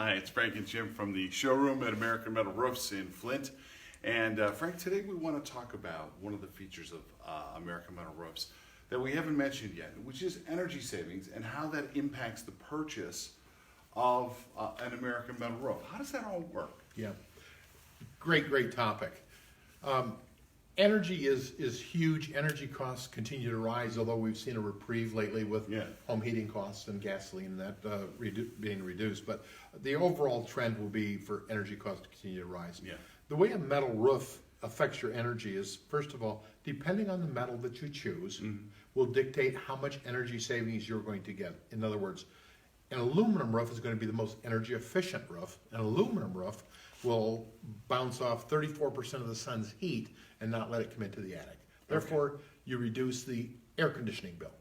Hi, it's Frank and Jim from the showroom at American Metal Roofs in Flint. And Frank, today we want to talk about one of the features of American Metal Roofs that we haven't mentioned yet, which is energy savings and how that impacts the purchase of an American Metal Roof. How does that all work? Yeah, great topic. Energy is huge. Energy costs continue to rise, although we've seen a reprieve lately with home heating costs and gasoline that being reduced. But the overall trend will be for energy costs to continue to rise. Yeah. The way a metal roof affects your energy is, first of all, depending on the metal that you choose, will dictate how much energy savings you're going to get. In other words, an aluminum roof is going to be the most energy efficient roof. An aluminum roof will bounce off 34% of the sun's heat and not let it come into the attic. Therefore, you reduce the air conditioning bill.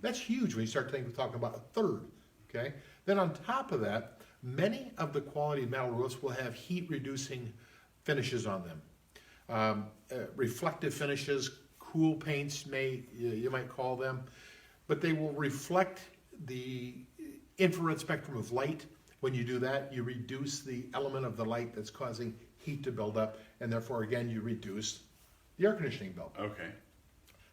That's huge when you start talking about a third. Okay. Then on top of that, many of the quality metal roofs will have heat reducing finishes on them. Reflective finishes, cool paints, you might call them, but they will reflect the infrared spectrum of light. When you do that, you reduce the element of the light that's causing heat to build up, and therefore, again, you reduce the air conditioning bill. Okay.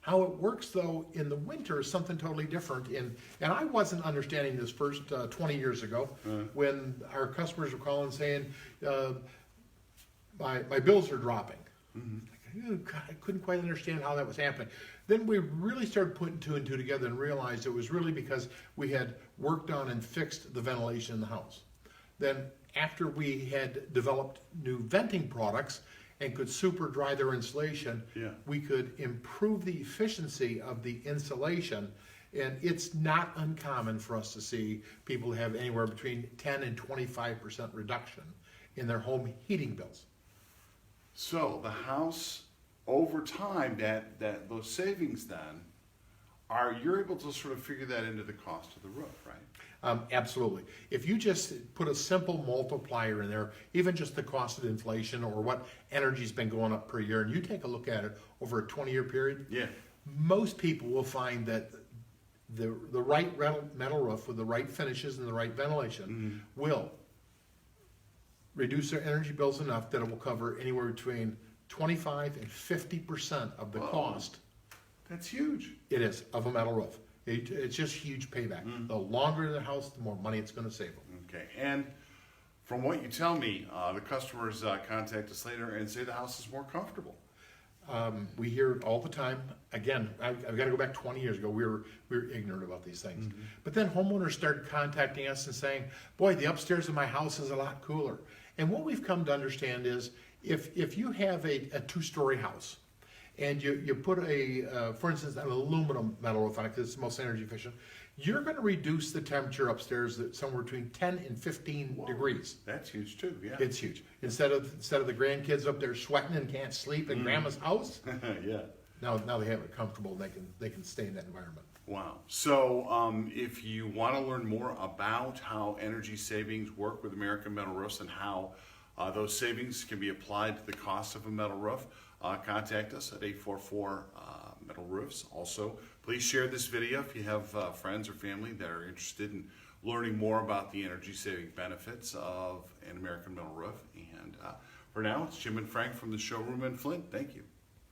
How it works, though, in the winter is something totally different. And I wasn't understanding this first 20 years ago when our customers were calling saying, my bills are dropping. I couldn't quite understand how that was happening. Then we really started putting two and two together and realized it was really because we had worked on and fixed the ventilation in the house. Then after we had developed new venting products and could super dry their insulation, we could improve the efficiency of the insulation. And it's not uncommon for us to see people have anywhere between 10 and 25% reduction in their home heating bills. So the house, over time, that those savings then, you're able to sort of figure that into the cost of the roof, right? Absolutely. If you just put a simple multiplier in there, even just the cost of inflation or what energy's been going up per year, and you take a look at it over a 20-year period, most people will find that the right metal roof with the right finishes and the right ventilation will reduce their energy bills enough that it will cover anywhere between 25 and 50% of the cost. That's huge. It is, of a metal roof. It's just huge payback. The longer the house, the more money it's going to save them. Okay, and from what you tell me, the customers contact us later and say the house is more comfortable. We hear it all the time. Again, I've got to go back 20 years ago. We were ignorant about these things. But then homeowners started contacting us and saying, boy, the upstairs of my house is a lot cooler. And what we've come to understand is if you have a two-story house and you put for instance, an aluminum metal roof on it because it's the most energy efficient, you're going to reduce the temperature upstairs somewhere between 10 and 15 degrees. That's huge too, yeah. It's huge. Instead of the grandkids up there sweating and can't sleep in grandma's house, now they have it comfortable and they can stay in that environment. Wow. So if you want to learn more about how energy savings work with American Metal Roofs and how those savings can be applied to the cost of a metal roof, contact us at 844 Metal Roofs. Also, please share this video if you have friends or family that are interested in learning more about the energy saving benefits of an American Metal Roof. And for now, it's Jim and Frank from the showroom in Flint. Thank you.